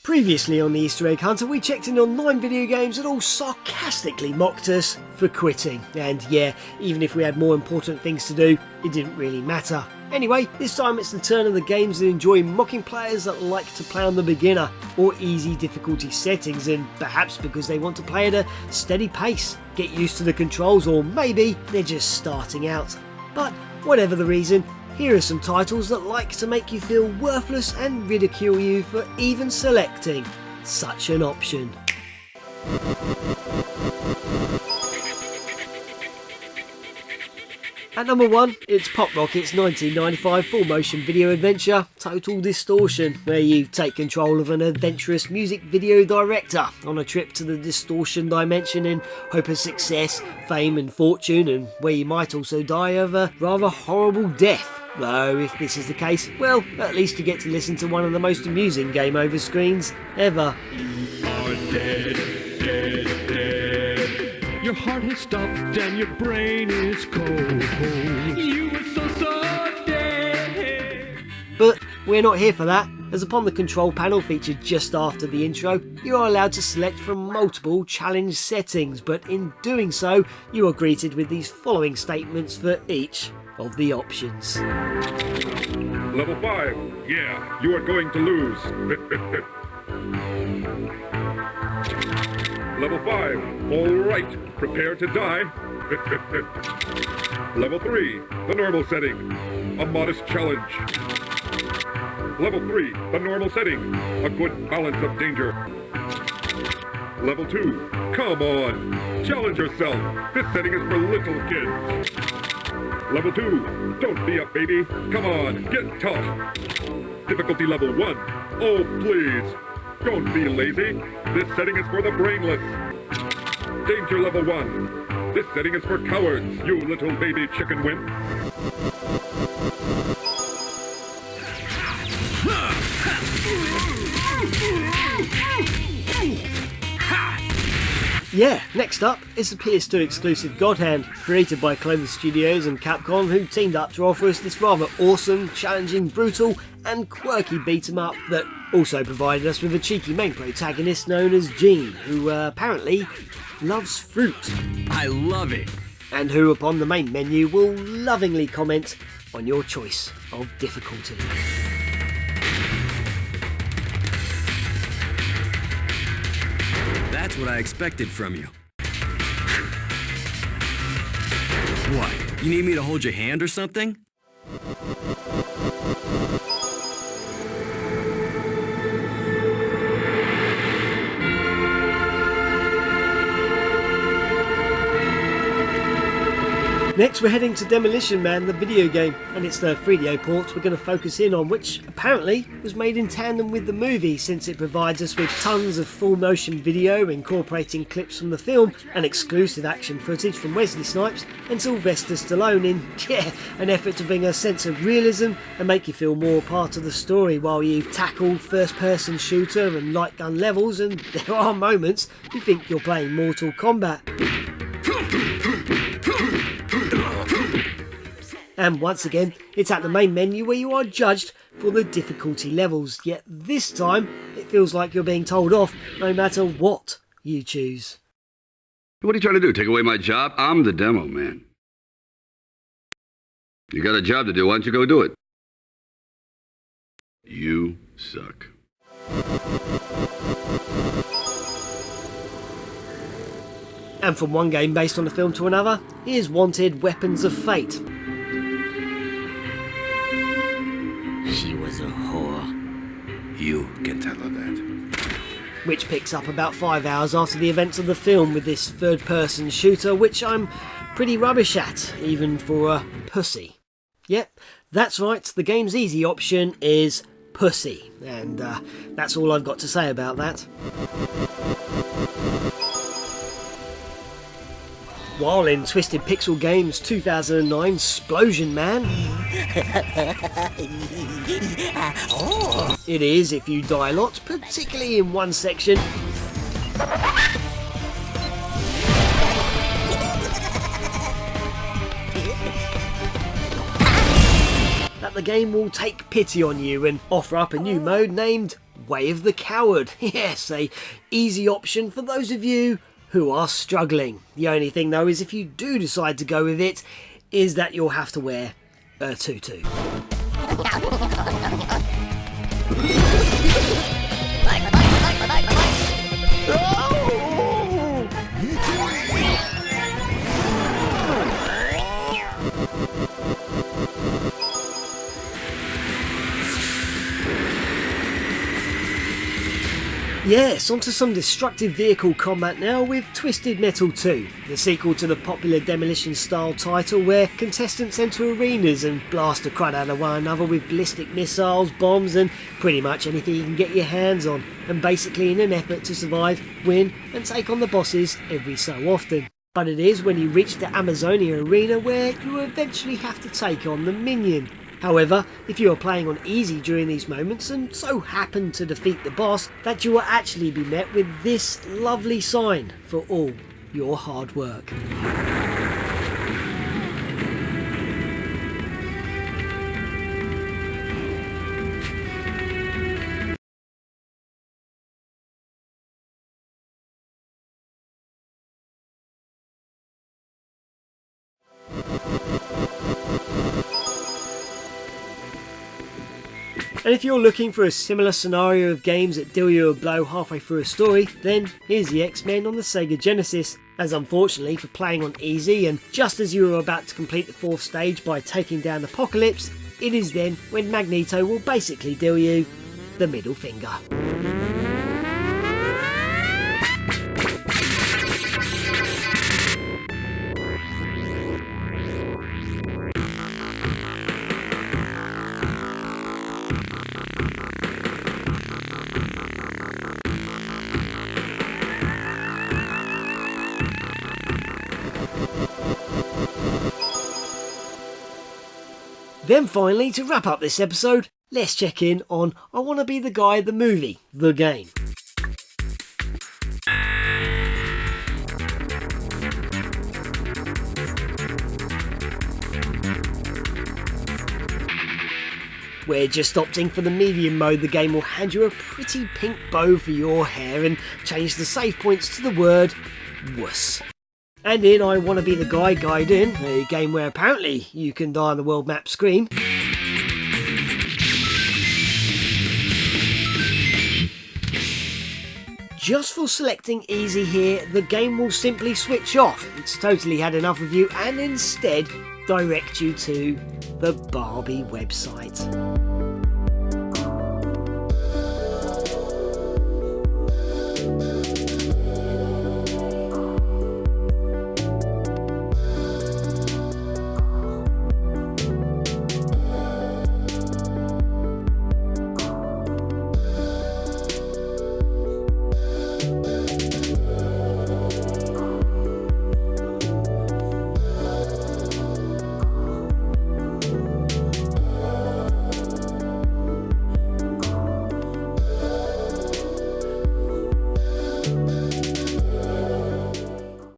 Previously on the Easter Egg Hunter, we checked in on 9 video games that all sarcastically mocked us for quitting. And yeah, even if we had more important things to do, it didn't really matter. Anyway, this time it's the turn of the games that enjoy mocking players that like to play on the beginner or easy difficulty settings, and perhaps because they want to play at a steady pace, get used to the controls, or maybe they're just starting out. But whatever the reason, here are some titles that like to make you feel worthless and ridicule you for even selecting such an option. At number 1, it's Pop Rocket's 1995 full-motion video adventure, Total Distortion, where you take control of an adventurous music video director on a trip to the Distortion dimension in hope of success, fame and fortune, and where you might also die of a rather horrible death. Though if this is the case, well, at least you get to listen to one of the most amusing game over screens ever. You are dead, dead, dead. Your heart has stopped and your brain is cold. You were so dead. But we're not here for that, as upon the control panel featured just after the intro, you are allowed to select from multiple challenge settings, but in doing so, you are greeted with these following statements for each of the options. Level 5, yeah, you are going to lose. Level 5, alright, prepare to die. Level 3, the normal setting, a modest challenge. Level 3, the normal setting, a good balance of danger. Level 2, come on, challenge yourself, this setting is for little kids. Level 2, don't be a baby, come on, get tough. Difficulty level 1, oh please, don't be lazy, this setting is for the brainless. Danger level 1, this setting is for cowards, you little baby chicken wimp. Yeah, next up is the PS2 exclusive God Hand, created by Clover Studios and Capcom, who teamed up to offer us this rather awesome, challenging, brutal and quirky beat 'em up that also provided us with a cheeky main protagonist known as Gene, who apparently loves fruit. I love it! And who upon the main menu will lovingly comment on your choice of difficulty. That's what I expected from you. What? You need me to hold your hand or something? Next we're heading to Demolition Man, the video game, and it's the 3DO port we're going to focus in on, which apparently was made in tandem with the movie, since it provides us with tons of full motion video incorporating clips from the film and exclusive action footage from Wesley Snipes and Sylvester Stallone in, an effort to bring a sense of realism and make you feel more part of the story while you tackle first person shooter and light gun levels, and there are moments you think you're playing Mortal Kombat. And once again, it's at the main menu where you are judged for the difficulty levels, yet this time it feels like you're being told off no matter what you choose. What are you trying to do, take away my job? I'm the demo man. You got a job to do, why don't you go do it? You suck. And from one game based on the film to another, here's Wanted Weapons of Fate. She was a whore. You can tell her that. Which picks up about 5 hours after the events of the film with this third-person shooter, which I'm pretty rubbish at, even for a pussy. Yep, that's right, the game's easy option is pussy, and that's all I've got to say about that. While in Twisted Pixel Games' 2009 Splosion Man, it is if you die a lot, particularly in one section. That the game will take pity on you and offer up a new mode named Way of the Coward. Yes, a easy option for those of you who are struggling. The only thing though is if you do decide to go with it, is that you'll have to wear a tutu. Yes, onto some destructive vehicle combat now with Twisted Metal 2, the sequel to the popular Demolition style title where contestants enter arenas and blast the crud out of one another with ballistic missiles, bombs and pretty much anything you can get your hands on, and basically in an effort to survive, win and take on the bosses every so often. But it is when you reach the Amazonia arena where you eventually have to take on the minion. However, if you are playing on easy during these moments and so happen to defeat the boss, that you will actually be met with this lovely sign for all your hard work. And if you're looking for a similar scenario of games that deal you a blow halfway through a story, then here's the X-Men on the Sega Genesis, as unfortunately for playing on easy and just as you are about to complete the 4th stage by taking down Apocalypse, it is then when Magneto will basically deal you the middle finger. Then finally, to wrap up this episode, let's check in on I Wanna Be the Guy the movie, the game. Where just opting for the medium mode, the game will hand you a pretty pink bow for your hair and change the save points to the word wuss. And in I Wanna Be the Guy Gaiden, a game where apparently you can die on the world map screen, just for selecting easy here, the game will simply switch off. It's totally had enough of you and instead direct you to the Barbie website.